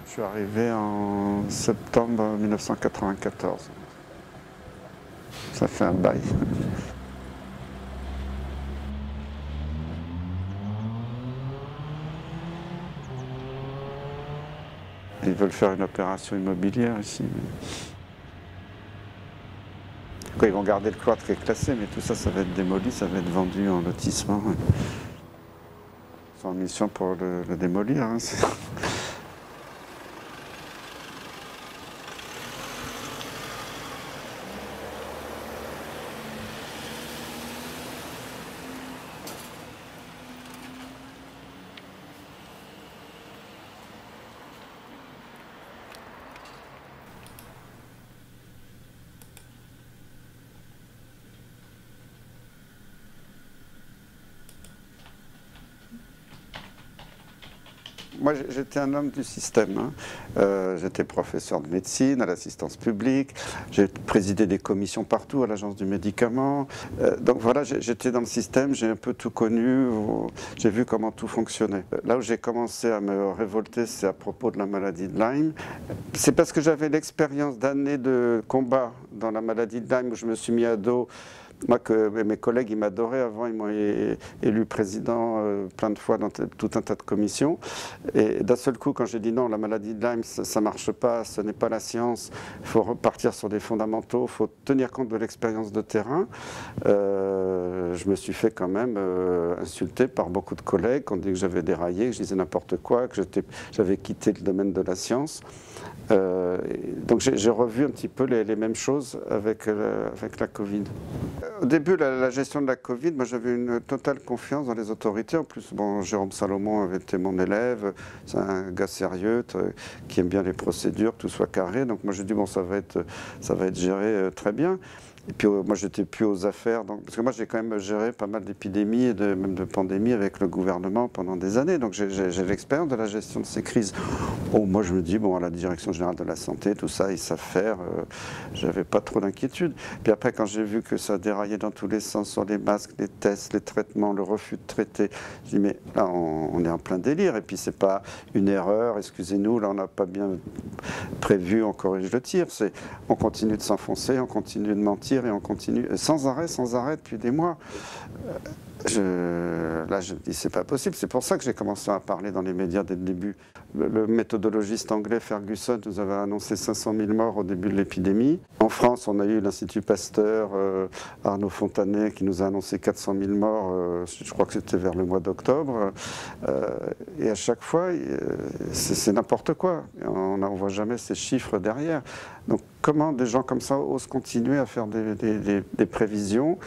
Je suis arrivé en septembre 1994. Ça fait un bail. Ils veulent faire une opération immobilière ici. Quoi, ils vont garder le cloître qui est classé, mais tout ça, ça va être démoli, ça va être vendu en lotissement. Ils sont en mission pour le démolir. Hein. Moi, j'étais un homme du système. Hein. J'étais professeur de médecine à l'assistance publique. J'ai présidé des commissions partout à l'agence du médicament. Donc voilà, j'étais dans le système, j'ai un peu tout connu. J'ai vu comment tout fonctionnait. Là où j'ai commencé à me révolter, c'est à propos de la maladie de Lyme. C'est parce que j'avais l'expérience d'années de combat dans la maladie de Lyme où je me suis mis à dos. Moi, mes collègues, ils m'adoraient avant, ils m'ont élu président plein de fois dans tout un tas de commissions. Et d'un seul coup, quand j'ai dit non, la maladie de Lyme, ça ne marche pas, ce n'est pas la science, il faut repartir sur des fondamentaux, il faut tenir compte de l'expérience de terrain, je me suis fait quand même insulter par beaucoup de collègues, qui ont dit que j'avais déraillé, que je disais n'importe quoi, que j'avais quitté le domaine de la science. Donc j'ai revu un petit peu les mêmes choses avec la Covid. Au début, la gestion de la Covid, moi j'avais une totale confiance dans les autorités. En plus, bon, Jérôme Salomon avait été mon élève, c'est un gars sérieux, qui aime bien les procédures, que tout soit carré. Donc moi j'ai dit, bon, ça va être géré très bien. Et puis moi j'étais plus aux affaires, parce que moi j'ai quand même géré pas mal d'épidémies et même de pandémies avec le gouvernement pendant des années, donc j'ai l'expérience de la gestion de ces crises. Bon, moi je me dis, bon, à la Direction Générale de la Santé, tout ça, ils savent faire, j'avais pas trop d'inquiétude. Puis après, quand j'ai vu que ça déraillait dans tous les sens sur les masques, les tests, les traitements, le refus de traiter, je dis, mais là on est en plein délire, et puis c'est pas une erreur, excusez-nous, là on n'a pas bien prévu, on corrige le tir, on continue de s'enfoncer, on continue de mentir, et on continue sans arrêt depuis des mois. Là, je me dis, c'est pas possible. C'est pour ça que j'ai commencé à parler dans les médias dès le début. Le méthodologiste anglais Ferguson nous avait annoncé 500 000 morts au début de l'épidémie. En France, on a eu l'Institut Pasteur, Arnaud Fontanet, qui nous a annoncé 400 000 morts, je crois que c'était vers le mois d'octobre. Et à chaque fois, c'est n'importe quoi. On ne voit jamais ces chiffres derrière. Donc comment des gens comme ça osent continuer à faire des prévisions?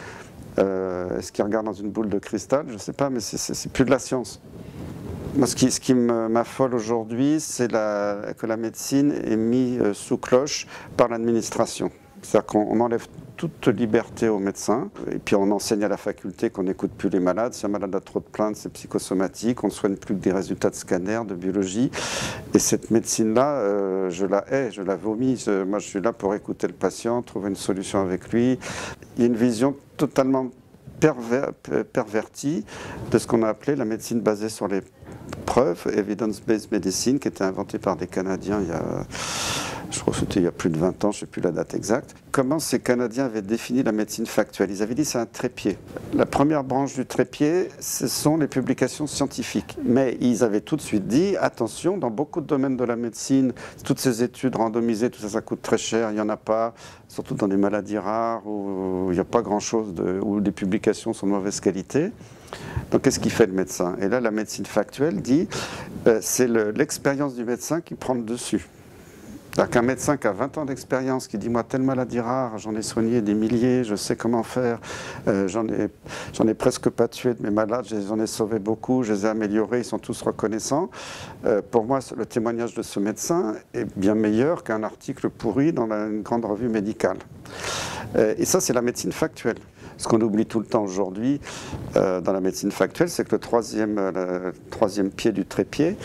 Est-ce qu'ils regardent dans une boule de cristal? Je ne sais pas, mais c'est plus de la science. Moi, ce qui m'affole aujourd'hui, c'est que la médecine est mise sous cloche par l'administration. C'est-à-dire qu'on enlève toute liberté aux médecins, et puis on enseigne à la faculté qu'on n'écoute plus les malades. Si un malade a trop de plaintes, c'est psychosomatique, on ne soigne plus que des résultats de scanner, de biologie. Et cette médecine-là, je la hais, je la vomis. Moi, je suis là pour écouter le patient, trouver une solution avec lui. Il y a une vision totalement pervertie de ce qu'on a appelé la médecine basée sur les preuves, evidence-based medicine, qui était inventée par des Canadiens je crois que c'était il y a plus de 20 ans, je ne sais plus la date exacte. Comment ces Canadiens avaient défini la médecine factuelle? Ils avaient dit c'est un trépied. La première branche du trépied, ce sont les publications scientifiques. Mais ils avaient tout de suite dit, attention, dans beaucoup de domaines de la médecine, toutes ces études randomisées, tout ça, ça coûte très cher, il n'y en a pas, surtout dans des maladies rares où il n'y a pas grand-chose, où les publications sont de mauvaise qualité. Donc qu'est-ce qu'il fait le médecin? Et là, la médecine factuelle dit c'est l'expérience du médecin qui prend le dessus. C'est-à-dire qu'un médecin qui a 20 ans d'expérience, qui dit « moi, telle maladie rare, j'en ai soigné des milliers, je sais comment faire, j'en ai presque pas tué de mes malades, j'en ai sauvé beaucoup, je les ai améliorés, ils sont tous reconnaissants ». Pour moi, le témoignage de ce médecin est bien meilleur qu'un article pourri dans une grande revue médicale. Et ça, c'est la médecine factuelle. Ce qu'on oublie tout le temps aujourd'hui dans la médecine factuelle, c'est que le troisième pied du trépied,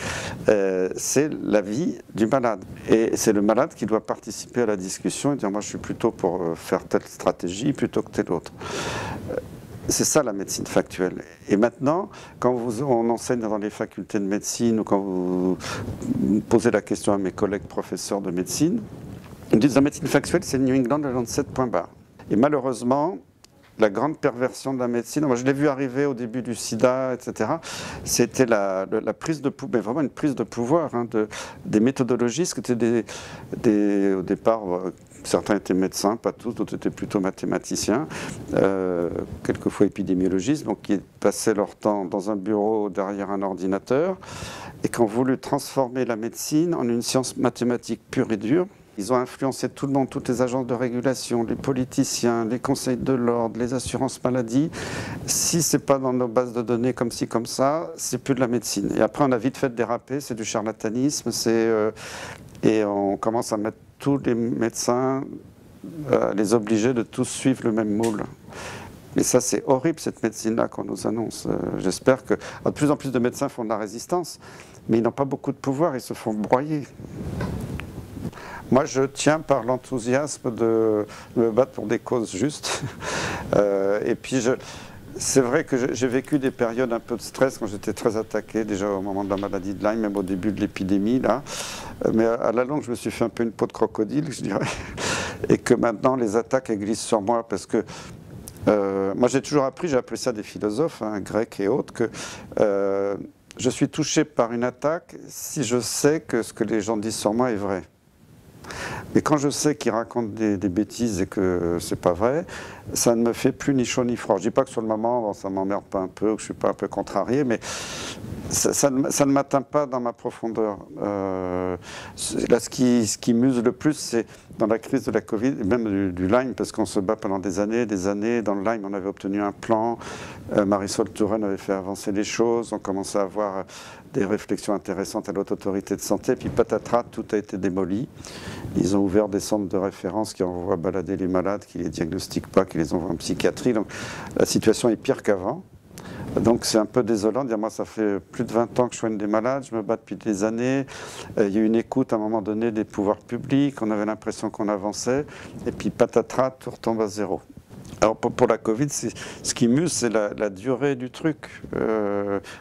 c'est la vie du malade. Et c'est le malade qui doit participer à la discussion et dire « moi je suis plutôt pour faire telle stratégie plutôt que telle autre ». C'est ça la médecine factuelle. Et maintenant, quand on enseigne dans les facultés de médecine ou quand vous posez la question à mes collègues professeurs de médecine, ils me disent « la médecine factuelle, c'est New England le Lancet point barre ». Et malheureusement, la grande perversion de la médecine, moi je l'ai vu arriver au début du sida, etc. C'était la prise de pouvoir, mais vraiment une prise de pouvoir hein, des méthodologistes qui étaient au départ, certains étaient médecins, pas tous, d'autres étaient plutôt mathématiciens, quelquefois épidémiologistes, donc qui passaient leur temps dans un bureau derrière un ordinateur et qui ont voulu transformer la médecine en une science mathématique pure et dure. Ils ont influencé tout le monde, toutes les agences de régulation, les politiciens, les conseils de l'ordre, les assurances maladie. Si ce n'est pas dans nos bases de données comme ci, comme ça, c'est plus de la médecine. Et après, on a vite fait déraper, c'est du charlatanisme, et on commence à mettre tous les médecins, les obliger de tous suivre le même moule. Et ça, c'est horrible, cette médecine-là qu'on nous annonce. J'espère que de plus en plus de médecins font de la résistance, mais ils n'ont pas beaucoup de pouvoir, ils se font broyer. Moi, je tiens par l'enthousiasme de me battre pour des causes justes. Et puis, c'est vrai que j'ai vécu des périodes un peu de stress quand j'étais très attaqué, déjà au moment de la maladie de Lyme, même au début de l'épidémie, là. Mais à la longue, je me suis fait un peu une peau de crocodile, je dirais. Et que maintenant, les attaques, elles glissent sur moi parce que moi, j'ai toujours appris, j'ai appris ça des philosophes, hein, grecs et autres, que je suis touché par une attaque si je sais que ce que les gens disent sur moi est vrai. Mais quand je sais qu'ils racontent des bêtises et que c'est pas vrai, ça ne me fait plus ni chaud ni froid. Je dis pas que sur le moment, ça m'emmerde pas un peu, que je suis pas un peu contrarié, mais ça ne m'atteint pas dans ma profondeur. Là, ce qui m'use le plus, c'est dans la crise de la Covid, et même du Lyme, parce qu'on se bat pendant des années. Dans le Lyme, on avait obtenu un plan, Marisol Touraine avait fait avancer les choses, on commençait à avoir des réflexions intéressantes à l'Haute Autorité de Santé, puis patatras, tout a été démoli. Ils ont ouvert des centres de référence qui envoient balader les malades, qui ne les diagnostiquent pas, qui les envoient en psychiatrie. Donc la situation est pire qu'avant. Donc c'est un peu désolant de dire, moi ça fait plus de 20 ans que je soigne des malades, je me bats depuis des années, il y a eu une écoute à un moment donné des pouvoirs publics, on avait l'impression qu'on avançait, et puis patatras, tout retombe à zéro. Alors pour la Covid, ce qui muse, c'est la durée du truc.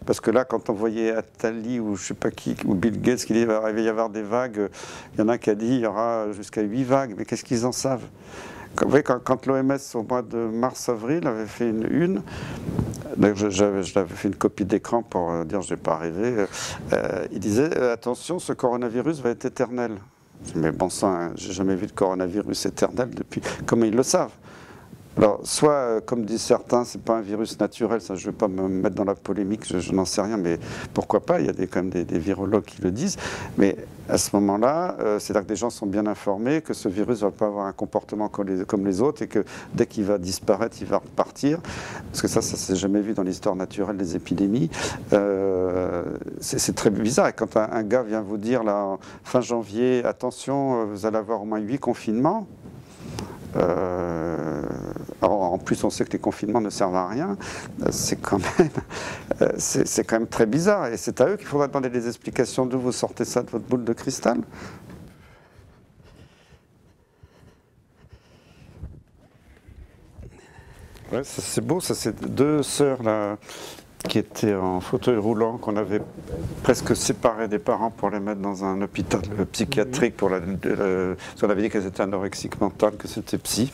Parce que là, quand on voyait Attali ou je sais pas qui, ou Bill Gates qui dit qu'il va y avoir des vagues, il y en a qui a dit qu'il y aura jusqu'à 8 vagues, mais qu'est-ce qu'ils en savent? Vous voyez, quand l'OMS, au mois de mars-avril, avait fait une j'avais fait une copie d'écran pour dire je n'ai pas rêvé, il disait attention, ce coronavirus va être éternel. Mais bon sang, hein, j'ai jamais vu de coronavirus éternel depuis. Comment ils le savent? Alors, soit, comme disent certains, c'est pas un virus naturel, ça je ne vais pas me mettre dans la polémique, je n'en sais rien, mais pourquoi pas, il y a quand même des virologues qui le disent. Mais à ce moment-là, c'est-à-dire que des gens sont bien informés, que ce virus ne va pas avoir un comportement comme les autres, et que dès qu'il va disparaître, il va repartir. Parce que ça s'est jamais vu dans l'histoire naturelle des épidémies. C'est très bizarre. Et quand un gars vient vous dire, là, en fin janvier, attention, vous allez avoir au moins 8 confinements, alors, en plus, on sait que les confinements ne servent à rien. C'est quand même très bizarre. Et c'est à eux qu'il faudra demander des explications d'où vous sortez ça de votre boule de cristal. Ouais, c'est beau, ça c'est deux sœurs là qui étaient en fauteuil roulant, qu'on avait presque séparées des parents pour les mettre dans un hôpital psychiatrique, parce qu'on avait dit qu'elles étaient anorexiques mentales, que c'était psy.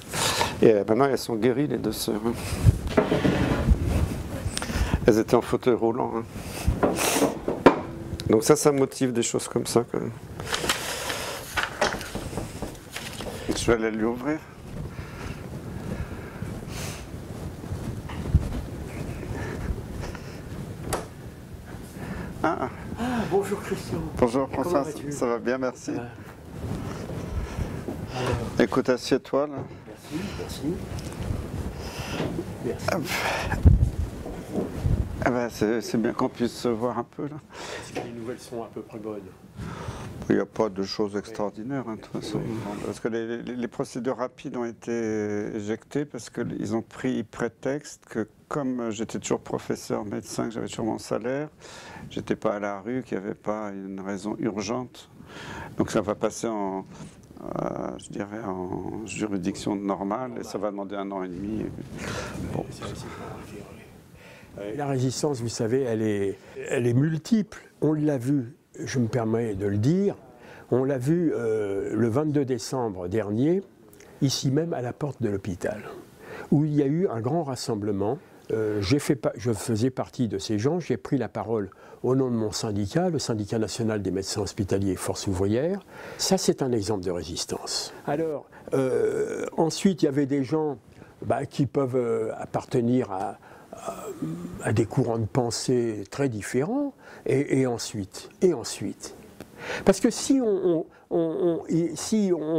Et maintenant, elles sont guéries, les deux sœurs. Hein. Elles étaient en fauteuil roulant. Hein. Donc ça motive des choses comme ça, quand même. Je vais aller lui ouvrir. Ah, Bonjour Christian. bonjour François, Comment vas-tu? ça va bien, merci. Alors, Écoute, assieds-toi là. merci. Merci. Ah ben, c'est bien qu'on puisse se voir un peu là. Est-ce que les nouvelles sont à peu près bonnes? Il n'y a pas de choses extraordinaires, hein, de toute façon. Parce que les procédures rapides ont été éjectées parce qu'ils ont pris prétexte que comme j'étais toujours professeur médecin, que j'avais toujours mon salaire, j'étais pas à la rue, qu'il n'y avait pas une raison urgente. Donc ça va passer en, je dirais, en juridiction normale et ça va demander 1 an et demi. Bon. La résistance, vous savez, elle est multiple. On l'a vu, je me permets de le dire, on l'a vu le 22 décembre dernier, ici même à la porte de l'hôpital, où il y a eu un grand rassemblement. Je faisais partie de ces gens, j'ai pris la parole au nom de mon syndicat, le syndicat national des médecins hospitaliers Force ouvrière. Ça, c'est un exemple de résistance. Alors, ensuite, il y avait des gens qui peuvent appartenir à des courants de pensée très différents, et ensuite. Parce que si on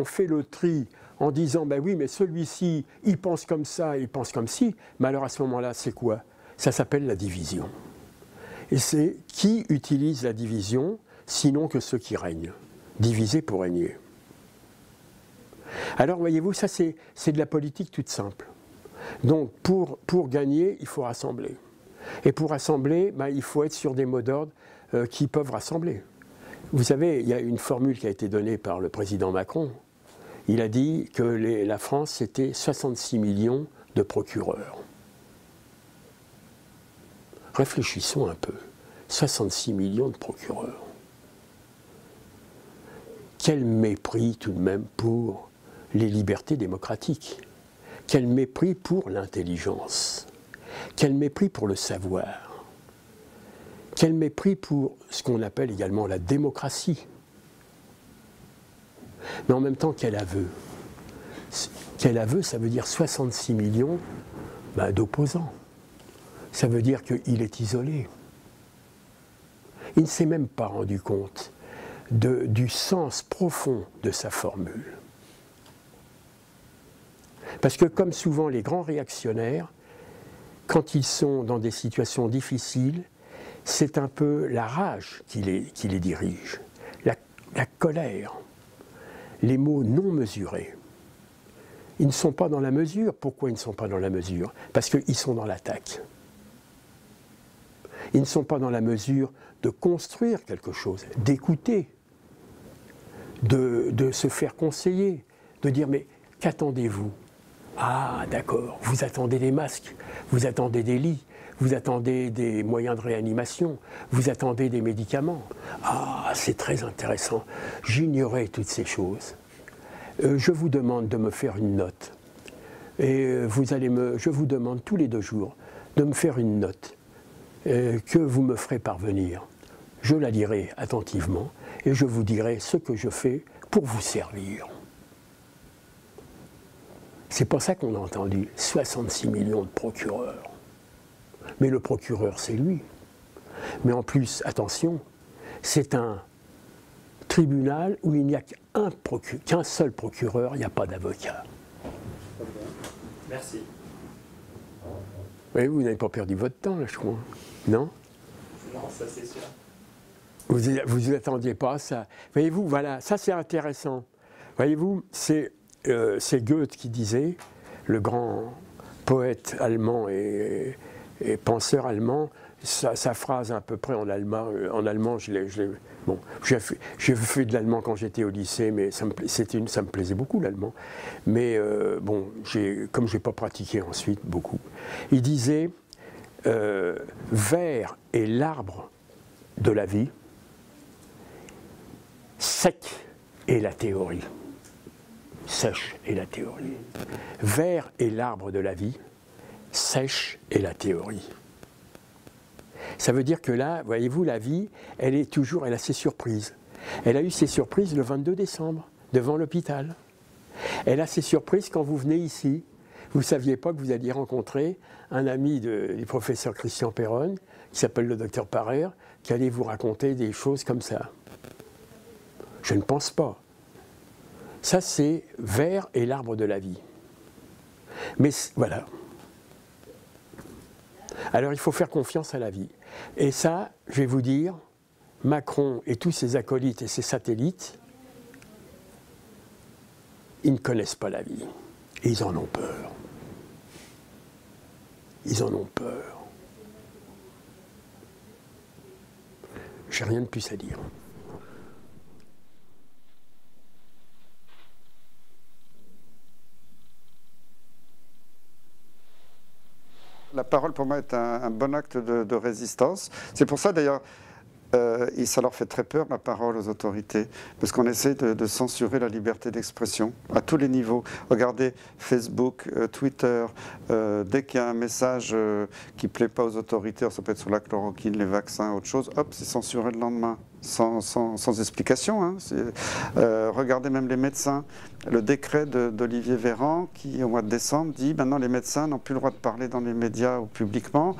fait le tri en disant, ben oui, mais celui-ci, il pense comme ça, il pense comme ci, mais alors à ce moment-là, c'est quoi? Ça s'appelle la division. Et c'est qui utilise la division, sinon que ceux qui règnent? Diviser pour régner. Alors, voyez-vous, ça c'est de la politique toute simple. Donc, pour gagner, il faut rassembler. Et pour rassembler, il faut être sur des mots d'ordre qui peuvent rassembler. Vous savez, il y a une formule qui a été donnée par le président Macron. Il a dit que la France, c'était 66 millions de procureurs. Réfléchissons un peu. 66 millions de procureurs. Quel mépris tout de même pour les libertés démocratiques. Quel mépris pour l'intelligence. Quel mépris pour le savoir. Quel mépris pour ce qu'on appelle également la démocratie. Mais en même temps, quel aveu? Quel aveu, ça veut dire 66 millions d'opposants. Ça veut dire qu'il est isolé. Il ne s'est même pas rendu compte du sens profond de sa formule. Parce que comme souvent les grands réactionnaires, quand ils sont dans des situations difficiles, c'est un peu la rage qui les dirige, la colère, les mots non mesurés. Ils ne sont pas dans la mesure. Pourquoi ils ne sont pas dans la mesure? Parce qu'ils sont dans l'attaque. Ils ne sont pas dans la mesure de construire quelque chose, d'écouter, de se faire conseiller, de dire mais qu'attendez-vous? Ah d'accord, vous attendez des masques, vous attendez des lits, vous attendez des moyens de réanimation, vous attendez des médicaments. Ah, c'est très intéressant, j'ignorais toutes ces choses. Je vous demande de me faire une note. Et je vous demande tous les 2 jours de me faire une note que vous me ferez parvenir. Je la lirai attentivement et je vous dirai ce que je fais pour vous servir. C'est pour ça qu'on a entendu 66 millions de procureurs. Mais le procureur, c'est lui. Mais en plus, attention, c'est un tribunal où il n'y a qu'un seul procureur, il n'y a pas d'avocat. Merci. Oui, vous n'avez pas perdu votre temps, là, je crois. Non? Non, ça c'est sûr. Vous attendiez pas à ça. Voyez-vous, voilà, ça c'est intéressant. Voyez-vous, c'est Goethe qui disait, le grand poète allemand et penseur allemand, sa phrase à peu près en allemand bon, j'ai fait de l'allemand quand j'étais au lycée, mais ça me plaisait beaucoup l'allemand. Mais bon, comme je n'ai pas pratiqué ensuite beaucoup, il disait vert est l'arbre de la vie, sec est la théorie. Sèche est la théorie. Vert est l'arbre de la vie, sèche est la théorie. Ça veut dire que là, voyez-vous, la vie, elle a ses surprises. Elle a eu ses surprises le 22 décembre, devant l'hôpital. Elle a ses surprises quand vous venez ici. Vous ne saviez pas que vous alliez rencontrer un ami du professeur Christian Perron, qui s'appelle le docteur Parer, qui allait vous raconter des choses comme ça. Je ne pense pas. Ça, c'est Vert et l'arbre de la vie. Mais voilà. Alors, il faut faire confiance à la vie. Et ça, je vais vous dire, Macron et tous ses acolytes et ses satellites, ils ne connaissent pas la vie. Et ils en ont peur. Ils en ont peur. J'ai rien de plus à dire. La parole pour moi est un bon acte de résistance. C'est pour ça d'ailleurs, ça leur fait très peur la parole aux autorités, parce qu'on essaie de censurer la liberté d'expression à tous les niveaux. Regardez Facebook, Twitter, dès qu'il y a un message qui ne plaît pas aux autorités, ça peut être sur la chloroquine, les vaccins, autre chose, hop, c'est censuré le lendemain. Sans explication. Hein. Regardez même les médecins. Le décret d'Olivier Véran qui, au mois de décembre, dit maintenant les médecins n'ont plus le droit de parler dans les médias ou publiquement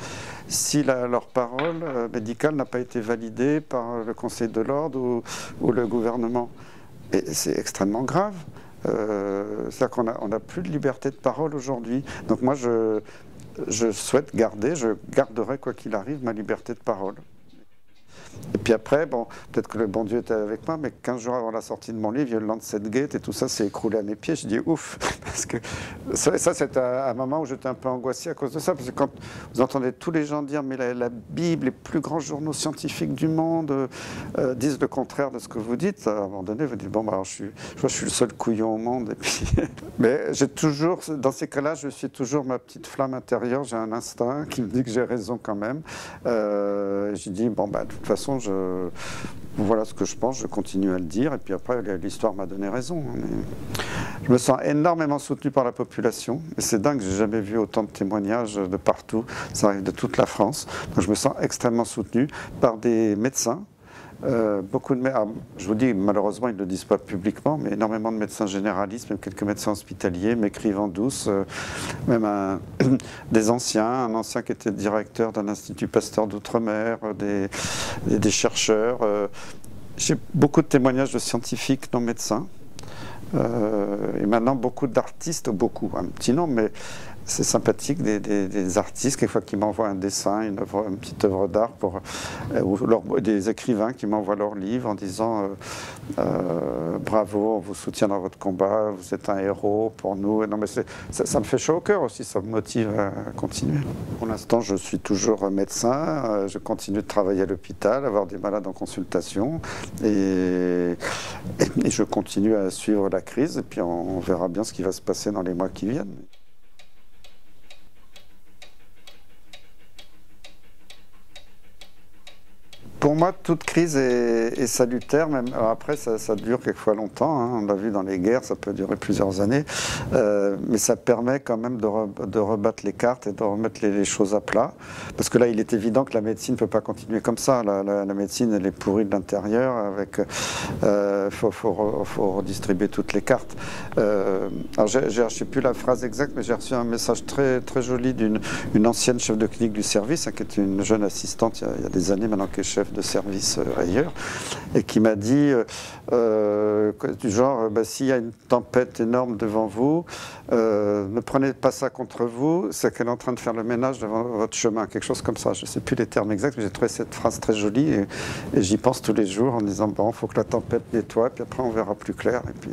si leur parole médicale n'a pas été validée par le Conseil de l'Ordre ou le gouvernement. Et c'est extrêmement grave. C'est-à-dire qu'on n'a plus de liberté de parole aujourd'hui. Donc moi, je souhaite je garderai quoi qu'il arrive ma liberté de parole. Et puis après, bon, peut-être que le bon Dieu était avec moi, mais 15 jours avant la sortie de mon livre, il y a eu le Lancet Gate et tout ça s'est écroulé à mes pieds. Je dis ouf, parce que ça c'est un moment où j'étais un peu angoissé à cause de ça, parce que quand vous entendez tous les gens dire mais la Bible, les plus grands journaux scientifiques du monde disent le contraire de ce que vous dites, à un moment donné, vous dites bon, bah, alors, je crois que je suis le seul couillon au monde. Et puis, mais j'ai toujours, dans ces cas-là, je suis toujours ma petite flamme intérieure, j'ai un instinct qui me dit que j'ai raison quand même. J'ai dit bon, bah, de toute façon, voilà ce que je pense, je continue à le dire, et puis après l'histoire m'a donné raison. Mais je me sens énormément soutenu par la population, et c'est dingue, j'ai jamais vu autant de témoignages de partout, ça arrive de toute la France, donc je me sens extrêmement soutenu par des médecins. Beaucoup de je vous dis, malheureusement, ils ne le disent pas publiquement, mais énormément de médecins généralistes, même quelques médecins hospitaliers, m'écrivent en douce, même des anciens, un ancien qui était directeur d'un institut Pasteur d'Outre-mer, des chercheurs. J'ai beaucoup de témoignages de scientifiques non médecins, et maintenant beaucoup d'artistes, un petit nombre, mais c'est sympathique, des artistes, quelquefois qui m'envoient un dessin, une petite œuvre d'art, ou des écrivains qui m'envoient leurs livres en disant bravo, on vous soutient dans votre combat, vous êtes un héros pour nous. Non, mais ça me fait chaud au cœur aussi, ça me motive à continuer. Pour l'instant, je suis toujours médecin, je continue de travailler à l'hôpital, avoir des malades en consultation, et je continue à suivre la crise, et puis on verra bien ce qui va se passer dans les mois qui viennent. Pour moi, toute crise est salutaire, même alors après ça dure quelquefois longtemps, hein. On l'a vu dans les guerres, ça peut durer plusieurs années, mais ça permet quand même de rebattre les cartes et de remettre les choses à plat, parce que là il est évident que la médecine ne peut pas continuer comme ça, la médecine elle est pourrie de l'intérieur, faut redistribuer toutes les cartes. Alors je ne sais plus la phrase exacte, mais j'ai reçu un message très, très joli d'une ancienne chef de clinique du service, hein, qui est une jeune assistante il y a des années maintenant, qui est chef de service ailleurs, et qui m'a dit du genre s'il y a une tempête énorme devant vous, ne prenez pas ça contre vous, c'est qu'elle est en train de faire le ménage devant votre chemin, quelque chose comme ça. Je ne sais plus les termes exacts, mais j'ai trouvé cette phrase très jolie, et j'y pense tous les jours en disant bon, il faut que la tempête nettoie, puis après on verra plus clair, et puis